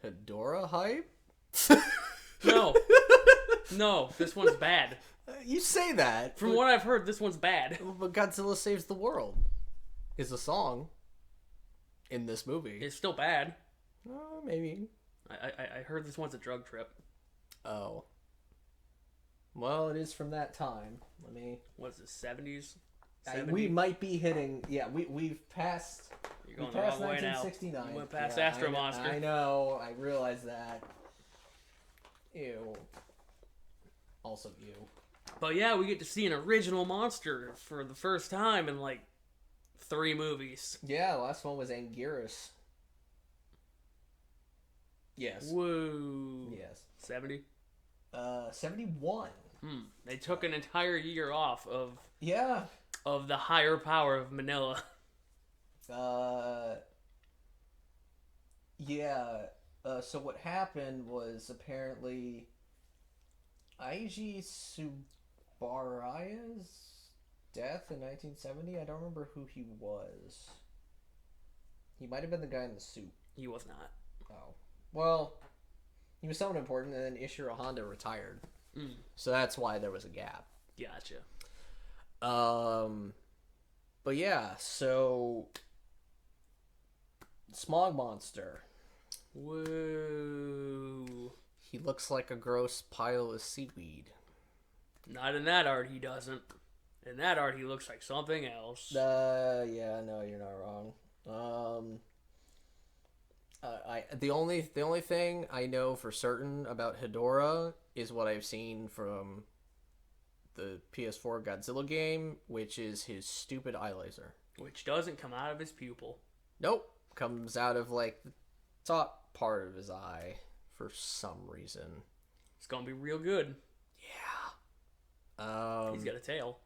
Hedorah hype? No, this one's bad. You say that. From what I've heard, this one's bad. But Godzilla Saves the World is a song in this movie. It's still bad. Maybe. I heard this one's a drug trip. Oh. Well, it is from that time. What is this, 70s? We might be hitting... Yeah, we've passed... You're going the wrong way now. 1969. You went past Astro Monster. I know. I realize that. Ew. Also ew. But yeah, we get to see an original monster for the first time in like 3 movies. Yeah, the last one was Anguirus. Yes. Whoa. Yes. 70? 71. They took an entire year off of the higher power of Manila. So what happened was apparently Eiji Tsubaraya's death in 1970. I don't remember who he was. He might have been the guy in the suit. He was not. Oh. Well, he was someone important, and then Ishiro Honda retired. So that's why there was a gap. Gotcha. But yeah, so... Smog Monster. Whoa. He looks like a gross pile of seaweed. Not in that art, he doesn't. In that art, he looks like something else. Yeah, no, you're not wrong. The only thing I know for certain about Hedorah is what I've seen from the PS4 Godzilla game, which is his stupid eye laser. Which doesn't come out of his pupil. Nope. Comes out of, like, the top part of his eye for some reason. It's gonna be real good. Yeah. He's got a tail.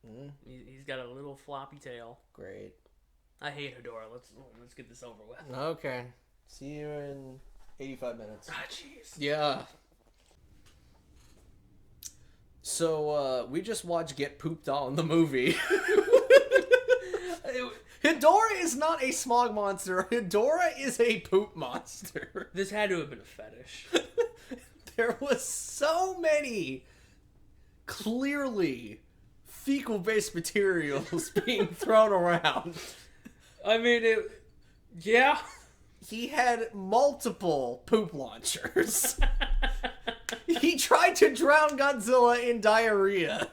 Mm. He's got a little floppy tail. Great. I hate Hedorah. Let's get this over with. Okay. See you in 85 minutes. Ah, jeez. Yeah. So, we just watched Get Pooped On, the movie. Hedorah is not a smog monster. Hedorah is a poop monster. This had to have been a fetish. There was so many clearly fecal-based materials being thrown around. I mean, yeah. He had multiple poop launchers. He tried to drown Godzilla in diarrhea.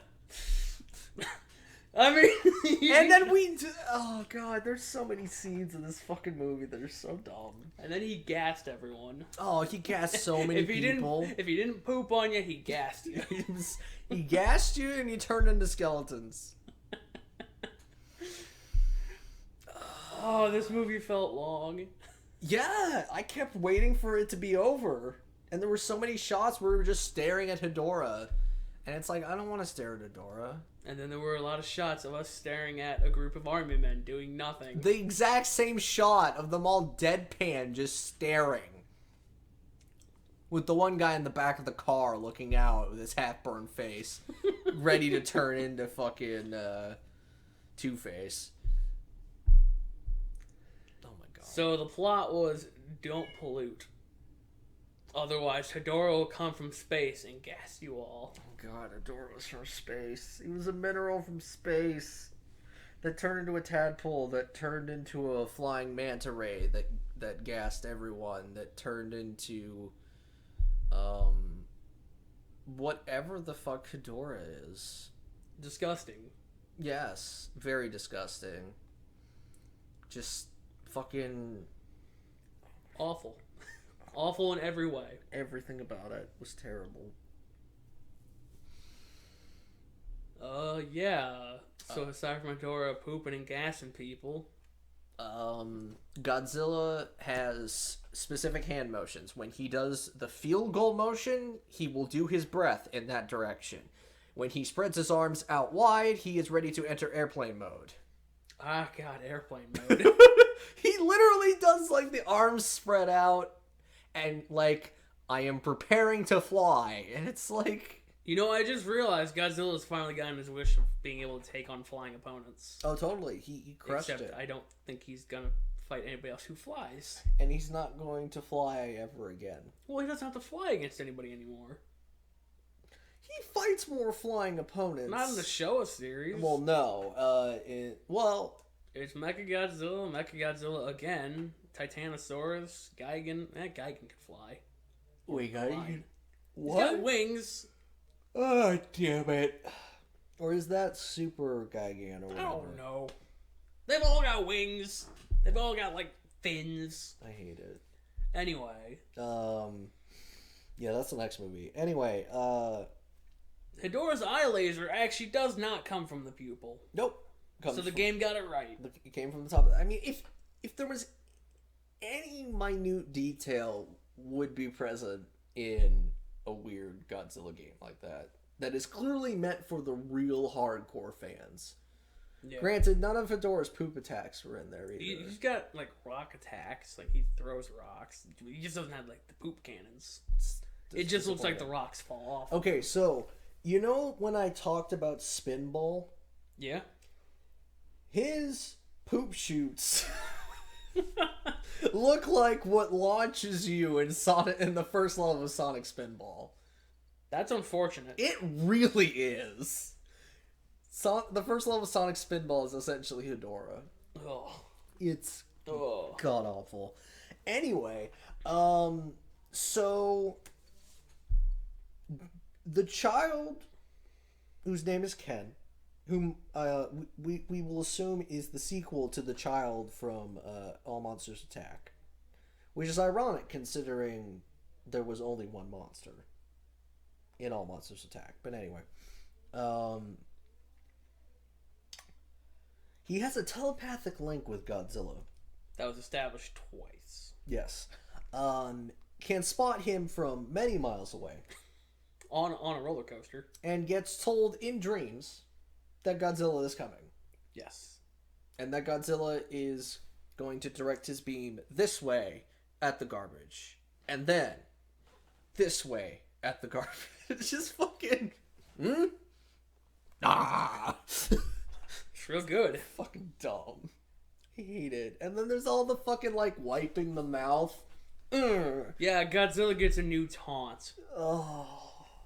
I mean... And then oh god, there's so many scenes in this fucking movie that are so dumb. And then he gassed everyone. Oh, he gassed so many people. If he didn't poop on you, he gassed you. He gassed you and you turned into skeletons. Oh, this movie felt long. Yeah, I kept waiting for it to be over. And there were so many shots where we were just staring at Hedorah. And it's like, I don't want to stare at Hedorah. And then there were a lot of shots of us staring at a group of army men doing nothing. The exact same shot of them all deadpan, just staring. With the one guy in the back of the car looking out with his half-burned face. Ready to turn into fucking Two-Face. Oh my god. So the plot was, don't pollute. Otherwise, Hedorah will come from space and gas you all. Oh god, Hedorah was from space. He was a mineral from space that turned into a tadpole, that turned into a flying manta ray, that gassed everyone, that turned into whatever the fuck Hedorah is. Disgusting. Yes, very disgusting. Just fucking awful. Awful in every way. Everything about it was terrible. Yeah. So aside from Hedorah pooping and gassing people, Godzilla has specific hand motions. When he does the field goal motion, he will do his breath in that direction. When he spreads his arms out wide, he is ready to enter airplane mode. Ah, God, airplane mode. He literally does, like, the arms spread out and, like, I am preparing to fly. And it's like... You know, I just realized Godzilla's finally gotten his wish of being able to take on flying opponents. Oh, totally. He crushed Except it. I don't think he's gonna fight anybody else who flies. And he's not going to fly ever again. Well, he doesn't have to fly against anybody anymore. He fights more flying opponents. Not in the Showa series. Well, no. It's Mechagodzilla again, Titanosaurus, Gigan. Gigan can fly. Wait, Gigan? What? He's got wings. Oh, damn it. Or is that Super Gigan or whatever? I don't know. They've all got wings. They've all got, like, fins. I hate it. Anyway. Yeah, that's the next movie. Anyway, Hedorah's eye laser actually does not come from the pupil. Nope. So the game got it right. It came from the top. I mean, if there was any minute detail would be present in a weird Godzilla game like that is clearly meant for the real hardcore fans. Yeah. Granted, none of Hedorah's poop attacks were in there either. He's got, like, rock attacks. Like, he throws rocks. He just doesn't have, like, the poop cannons. It just looks like the rocks fall off. Okay, so, you know when I talked about Spinball? Yeah. His poop shoots look like what launches you in the first level of Sonic Spinball. That's unfortunate. It really is. The first level of Sonic Spinball is essentially Hedorah. Oh. It's god awful. Anyway, so the child whose name is Ken, whom we will assume is the sequel to the child from All Monsters Attack, which is ironic considering there was only one monster in All Monsters Attack. But anyway, he has a telepathic link with Godzilla. That was established twice. Yes. Can spot him from many miles away. On a roller coaster. And gets told in dreams that Godzilla is coming. Yes. And that Godzilla is going to direct his beam this way at the garbage. And then this way at the garbage. It's just fucking... Ah! It's real good. Fucking dumb. I hate it. And then there's all the fucking, like, wiping the mouth. Yeah, Godzilla gets a new taunt. Oh.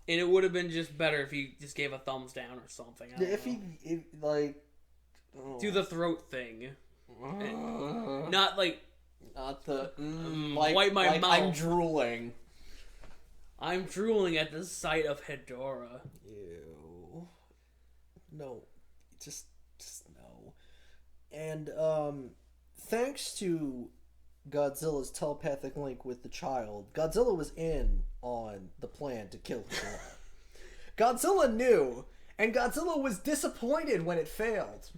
And it would have been just better if he just gave a thumbs down or something. Do the throat thing. Not the... wipe my mouth. I'm drooling. I'm drooling at the sight of Hedorah. Ew. No. Just no. And, thanks to Godzilla's telepathic link with the child, Godzilla was in on the plan to kill Hedorah. Godzilla knew, and Godzilla was disappointed when it failed.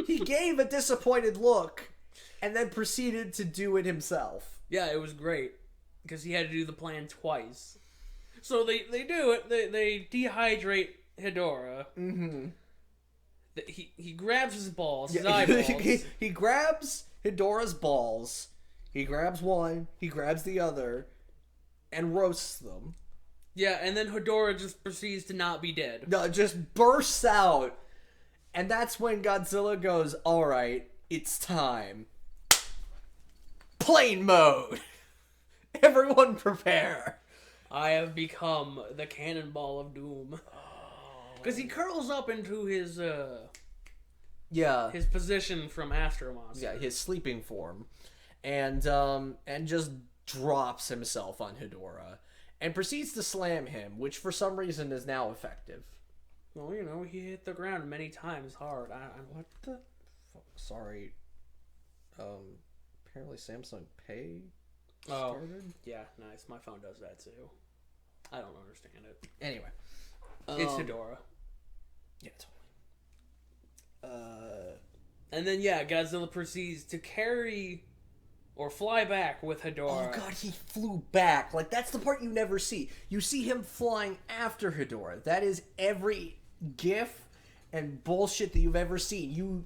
He gave a disappointed look, and then proceeded to do it himself. Yeah, it was great, because he had to do the plan twice. So they do it, they dehydrate Hedorah. Mm-hmm. He grabs his balls, his eyeballs. He grabs Hedorah's balls. He grabs one, he grabs the other, and roasts them. Yeah, and then Hedorah just proceeds to not be dead. No, just bursts out. And that's when Godzilla goes, alright, it's time. Plane mode! Everyone prepare. I have become the cannonball of doom. Because he curls up into his position from Astro Monster. Yeah, his sleeping form. And just drops himself on Hedorah. And proceeds to slam him, which for some reason is now effective. Well, you know, he hit the ground many times hard. What the... Sorry. Apparently Samsung Pay started? Yeah, nice. My phone does that too. I don't understand it. Anyway. It's Hedorah. Yeah, totally. And then, yeah, Godzilla proceeds to carry... or fly back with Hedorah. Oh god, he flew back. Like, that's the part you never see. You see him flying after Hedorah. That is every GIF and bullshit that you've ever seen.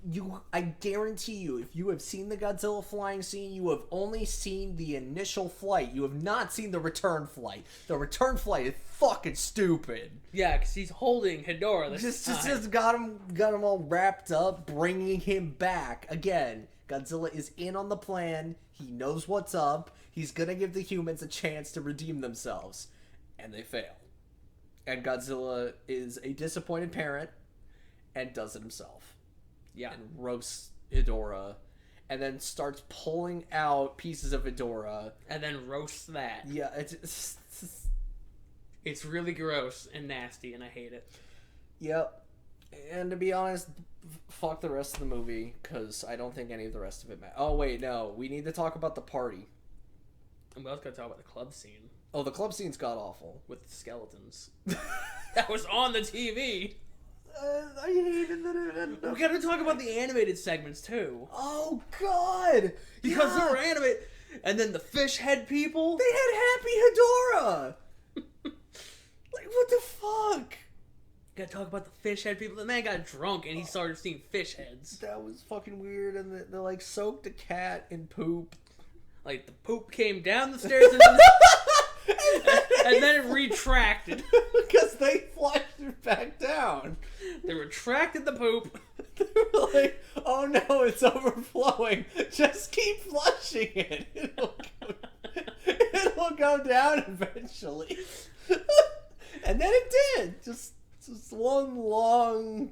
I guarantee you, if you have seen the Godzilla flying scene, you have only seen the initial flight. You have not seen the return flight. The return flight is fucking stupid. Yeah, because he's holding Hedorah this time. Just got him all wrapped up, bringing him back. Again, Godzilla is in on the plan. He knows what's up. He's gonna give the humans a chance to redeem themselves. And they fail. And Godzilla is a disappointed parent and does it himself. Yeah. And roasts Hedorah. And then starts pulling out pieces of Hedorah. And then roasts that. Yeah, it's really gross and nasty, and I hate it. Yep. And to be honest, fuck the rest of the movie, because I don't think any of the rest of it matters. Oh, wait, no. We need to talk about the party. And we also gotta talk about the club scene. Oh, the club scene's god-awful. With the skeletons. That was on the TV! I hated that. We gotta talk about the animated segments, too. Oh, God! Because they were animated. And then the fish head people. They had Happy Hedorah! Like, what the fuck? Gotta talk about the fish head people. The man got drunk and he started seeing fish heads. That was fucking weird, and they like, soaked a cat in poop. Like, the poop came down the stairs and then it retracted. Because they flushed it back down. They retracted the poop. They were like, oh no, it's overflowing. Just keep flushing it. It'll go down eventually. And then it did. Just one long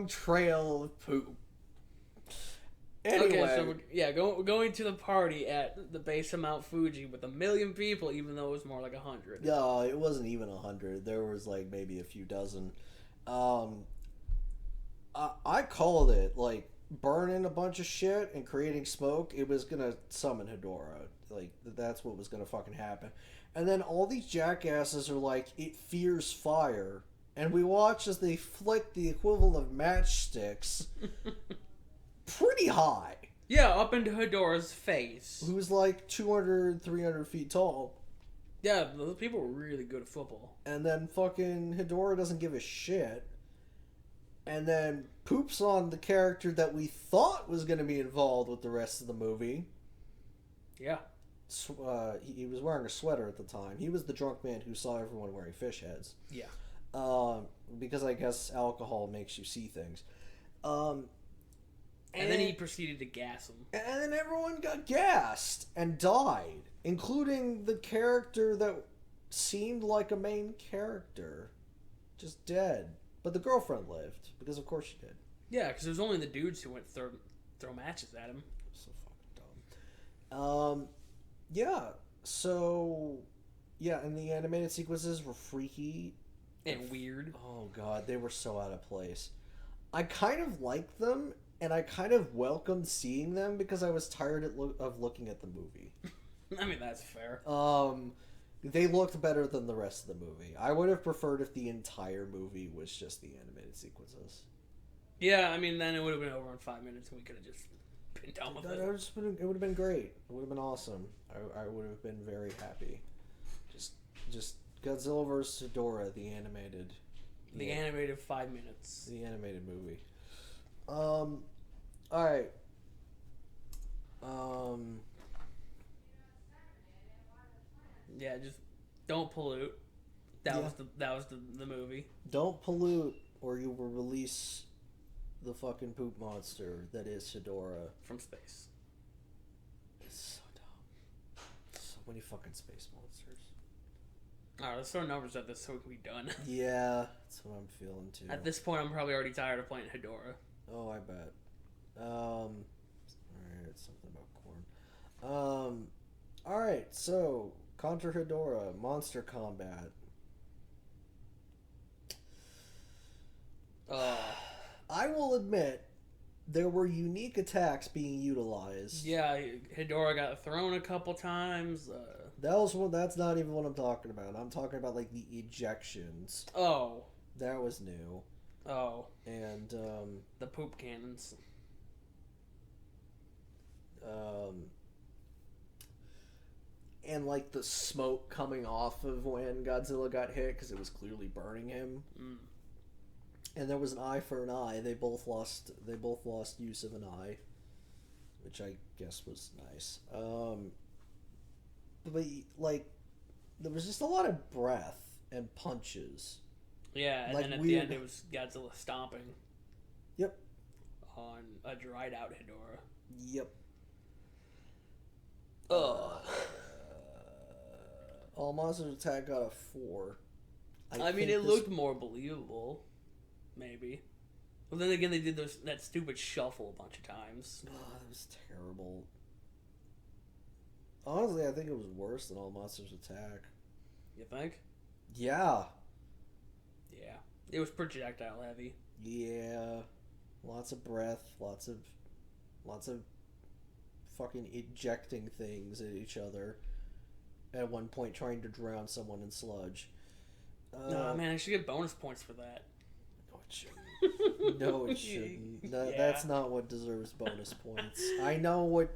trail of poop. Anyway. Okay, so we're going to the party at the base of Mount Fuji with 1 million people, even though it was more like 100. No, it wasn't even 100. There was like maybe a few dozen. I called it, like, burning a bunch of shit and creating smoke. It was gonna summon Hedorah. Like, that's what was gonna fucking happen. And then all these jackasses are like, it fears fire. And we watch as they flick the equivalent of matchsticks pretty high. Yeah, up into Hedorah's face. Who's like 200, 300 feet tall. Yeah, those people were really good at football. And then fucking Hedorah doesn't give a shit. And then poops on the character that we thought was going to be involved with the rest of the movie. Yeah. He was wearing a sweater at the time. He was the drunk man who saw everyone wearing fish heads. Yeah. Because I guess alcohol makes you see things. And then he proceeded to gas him. And then everyone got gassed and died, including the character that seemed like a main character. Just dead. But the girlfriend lived, because of course she did. Yeah, because it was only the dudes who went throw matches at him. So fucking dumb. Yeah, so... Yeah, and the animated sequences were freaky. And weird. Oh god, they were so out of place. I kind of liked them, and I kind of welcomed seeing them because I was tired of looking at the movie. I mean, that's fair. They looked better than the rest of the movie. I would have preferred if the entire movie was just the animated sequences. Yeah, I mean, then it would have been over in 5 minutes and we could have just been done with it. It would have been great. It would have been awesome. I would have been very happy. Just Godzilla vs. Hedorah, the animated. The animated 5 minutes. The animated movie. Alright. Yeah, just don't pollute. That was the movie. Don't pollute, or you will release the fucking poop monster that is Hedorah from space. It's so dumb. So many fucking space monsters. Alright, let's throw numbers at this so we can be done. Yeah, that's what I'm feeling too. At this point, I'm probably already tired of playing Hedorah. Oh, I bet. Alright, something about corn. Alright, so Contra Hedorah, Monster Combat. I will admit, there were unique attacks being utilized. Yeah, Hedorah got thrown a couple times. That's not even what I'm talking about. I'm talking about, like, the ejections. Oh. That was new. Oh. And, the poop cannons. And, like, the smoke coming off of when Godzilla got hit, because it was clearly burning him. Mm. And there was an eye for an eye. They both lost use of an eye, which I guess was nice. But, like, there was just a lot of breath and punches. Yeah, and like then at weird... the end it was Godzilla stomping. Yep. on a dried out Hedorah. Yep. All Monsters Attack got a 4. I mean, it looked more believable, maybe. But then again, they did that stupid shuffle a bunch of times. Oh, that was terrible. Honestly, I think it was worse than All Monsters Attack. You think? Yeah. Yeah. It was projectile heavy. Yeah. Lots of breath, lots of fucking ejecting things at each other. At one point trying to drown someone in sludge. No, man, I should get bonus points for that. No, it shouldn't. No, it shouldn't. That's not what deserves bonus points.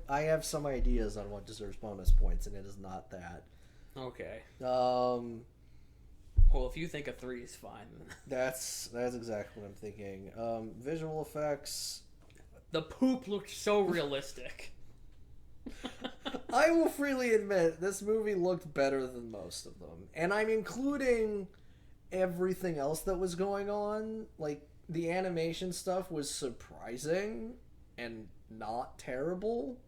I have some ideas on what deserves bonus points, and it is not that. Okay. Well, if you think a 3 is fine, then. That's exactly what I'm thinking. Visual effects. The poop looked so realistic. I will freely admit, this movie looked better than most of them. And I'm including everything else that was going on. Like, the animation stuff was surprising and not terrible.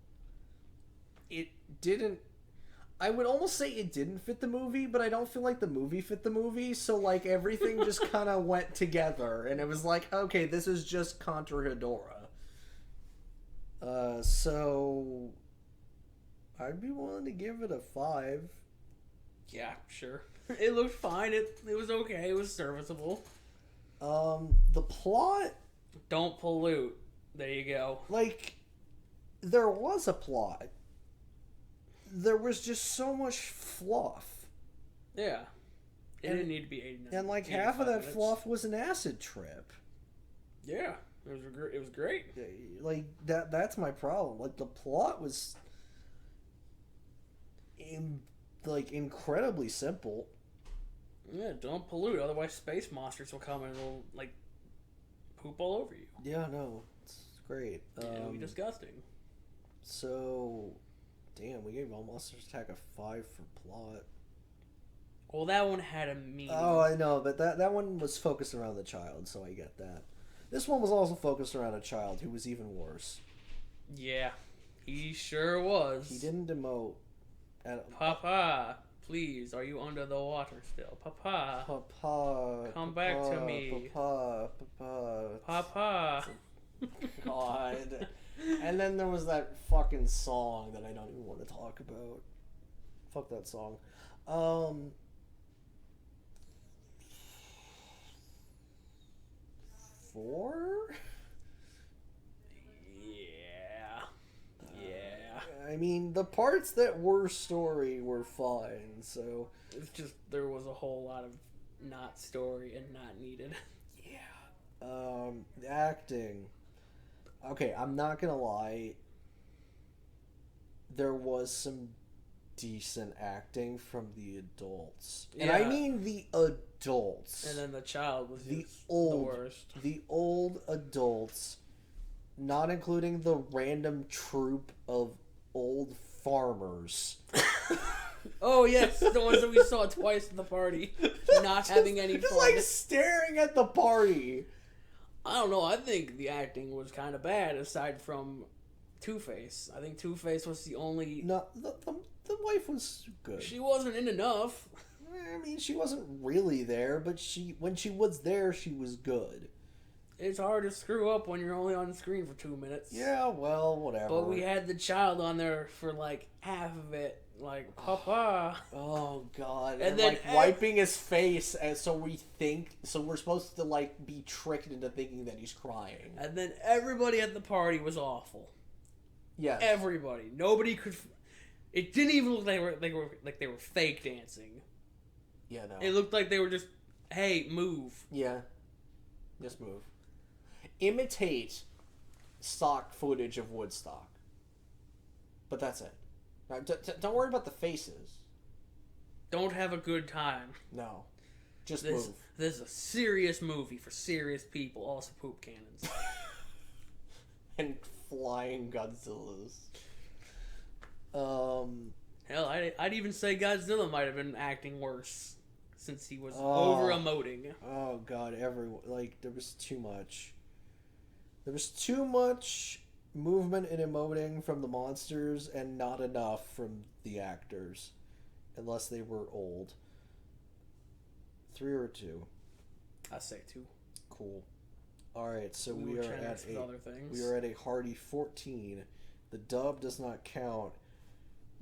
It didn't... I would almost say it didn't fit the movie, but I don't feel like the movie fit the movie. So, like, everything just kind of went together. And it was like, okay, this is just Contra Hedorah. So... I'd be willing to give it a 5. Yeah, sure. It looked fine. It was okay. It was serviceable. The plot... Don't pollute. There you go. Like, there was a plot. There was just so much fluff. Yeah. It didn't need to be 89. And, like, half of that fluff was an acid trip. Yeah. It was great. Like, that's my problem. Like, the plot was... incredibly simple. Yeah, don't pollute, otherwise space monsters will come and will, like, poop all over you. Yeah, no, it's great. It'll be disgusting. So, damn, we gave All Monsters Attack a 5 for plot. Well, that one had a meaning. Oh, I know, but that one was focused around the child, so I get that. This one was also focused around a child who was even worse. Yeah, he sure was. He didn't demote. Papa, please, are you under the water still? Papa. Papa. Come back to me. Papa. Papa. God. And then there was that fucking song that I don't even want to talk about. Fuck that song. 4? I mean, the parts that were story were fine, so... It's just, there was a whole lot of not story and not needed. Yeah. Acting. Okay, I'm not gonna lie. There was some decent acting from the adults. Yeah. And I mean the adults. And then the child was the worst. The old adults, not including the random troop of old farmers. Oh yes, the ones that we saw twice at the party, not having any fun. Just like staring at the party. I don't know. I think the acting was kind of bad, aside from Two-Face. I think Two-Face was the only. No, the wife was good. She wasn't in enough. I mean, she wasn't really there, but when she was there, she was good. It's hard to screw up when you're only on screen for 2 minutes. Yeah, well, whatever. But we had the child on there for like half of it, like Papa. Oh God! And then like wiping his face, and so we're supposed to like be tricked into thinking that he's crying. And then everybody at the party was awful. Yeah, everybody. Nobody could. It didn't even look like they were fake dancing. Yeah, no. It looked like they were just, hey, move. Yeah, just move. Imitate stock footage of Woodstock. But that's it. Don't worry about the faces. Don't have a good time. No. Just move. This is a serious movie for serious people. Also poop cannons. And flying Godzillas. Hell, I'd even say Godzilla might have been acting worse. Since he was over-emoting. Oh God, everyone. Like, there was too much. There was too much movement and emoting from the monsters and not enough from the actors. Unless they were old. 3 or 2? I say 2. Cool. Alright, so we are at a hearty 14. The dub does not count.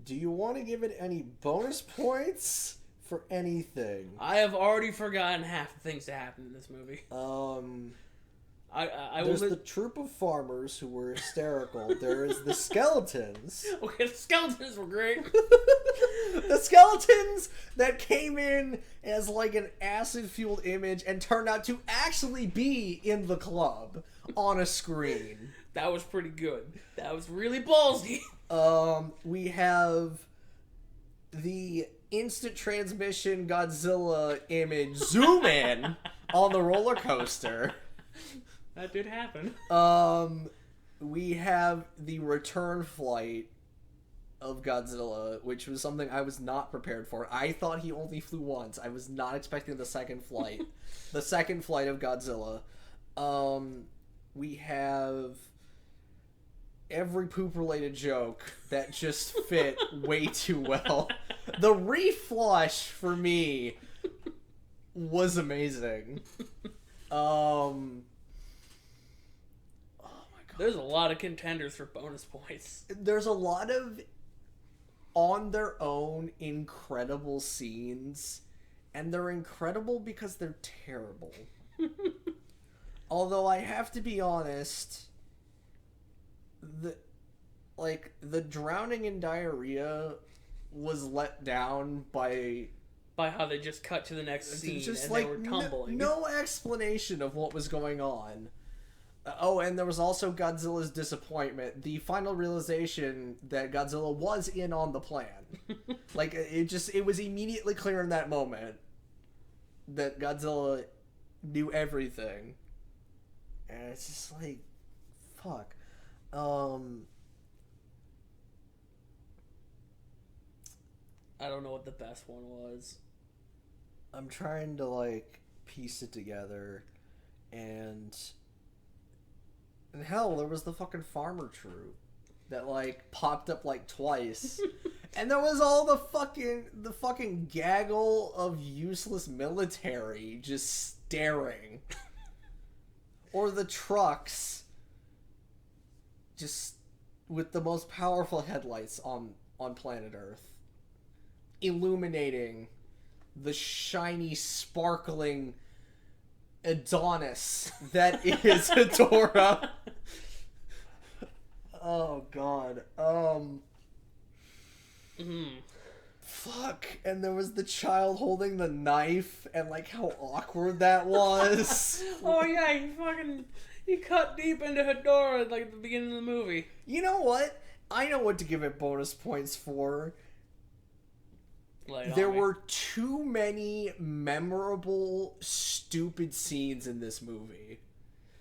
Do you want to give it any bonus points for anything? I have already forgotten half the things that happened in this movie. There's the troop of farmers who were hysterical. There is the skeletons. Okay, the skeletons were great. The skeletons that came in as like an acid-fueled image and turned out to actually be in the club on a screen. That was pretty good. That was really ballsy. We have the instant transmission Godzilla image zoom in on the roller coaster. That did happen. We have the return flight of Godzilla, which was something I was not prepared for. I thought he only flew once. I was not expecting the second flight. The second flight of Godzilla. We have every poop-related joke that just fit way too well. The reflush, for me, was amazing. There's a lot of contenders for bonus points. There's a lot of, on their own, incredible scenes. And they're incredible because they're terrible. Although I have to be honest, the drowning in diarrhea was let down by how they just cut to the next scene just and like they were tumbling. No explanation of what was going on. Oh, and there was also Godzilla's disappointment. The final realization that Godzilla was in on the plan. Like, it was immediately clear in that moment that Godzilla knew everything. And it's just like, fuck. I don't know what the best one was. I'm trying to, like, piece it together, and hell, there was the fucking farmer troop that, like, popped up, like, twice. And there was all the fucking gaggle of useless military just staring. Or the trucks just with the most powerful headlights on planet Earth, illuminating the shiny, sparkling Adonis that is Hedorah. Oh god. Fuck. And there was the child holding the knife, and like how awkward that was. Oh yeah, he cut deep into Hedorah like at the beginning of the movie. You know what? I know what to give it bonus points for. There were too many memorable, stupid scenes in this movie.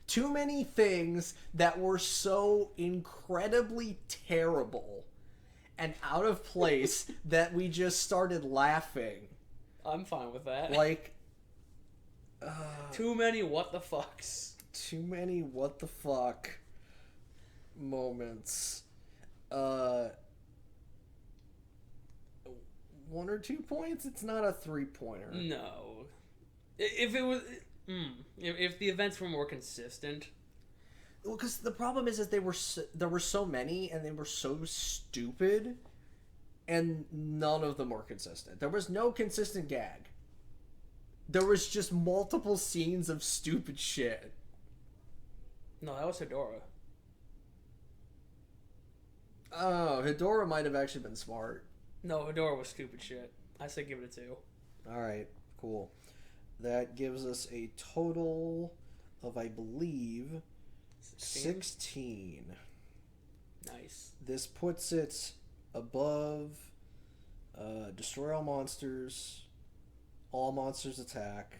Too many things that were so incredibly terrible and out of place that we just started laughing. I'm fine with that. Like, too many what the fucks. Too many what the fuck moments. 1 or 2 points? It's not a 3-pointer. No. If it was... If the events were more consistent... Well, because the problem is there were so many, and they were so stupid, and none of them were consistent. There was no consistent gag. There was just multiple scenes of stupid shit. No, that was Hedorah. Oh, Hedorah might have actually been smart. No, Hedorah was stupid shit. I say give it a 2. Alright, cool. That gives us a total of, I believe, 16. Nice. This puts it above Destroy All Monsters, All Monsters Attack,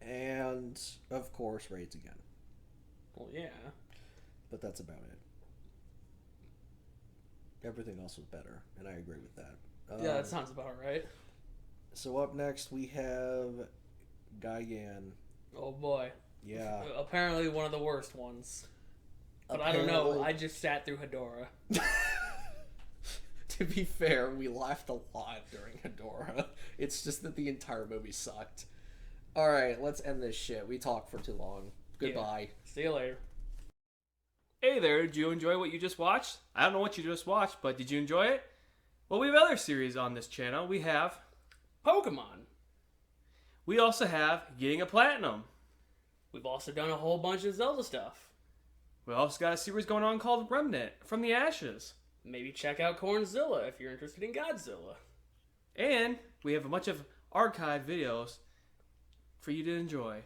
and, of course, Raids Again. Well, yeah. But that's about it. Everything else was better, and I agree with that. Yeah, that sounds about right. So up next we have Gigan. Oh boy. Yeah. Apparently one of the worst ones. But I don't know. I just sat through Hedorah. To be fair, we laughed a lot during Hedorah. It's just that the entire movie sucked. Alright, let's end this shit. We talked for too long. Goodbye. Yeah. See you later. Hey there, did you enjoy what you just watched? I don't know what you just watched, but did you enjoy it? Well, we have other series on this channel. We have Pokemon. We also have Getting a Platinum. We've also done a whole bunch of Zelda stuff. We also got a series going on called Remnant from the Ashes. Maybe check out Cornzilla if you're interested in Godzilla. And we have a bunch of archived videos for you to enjoy.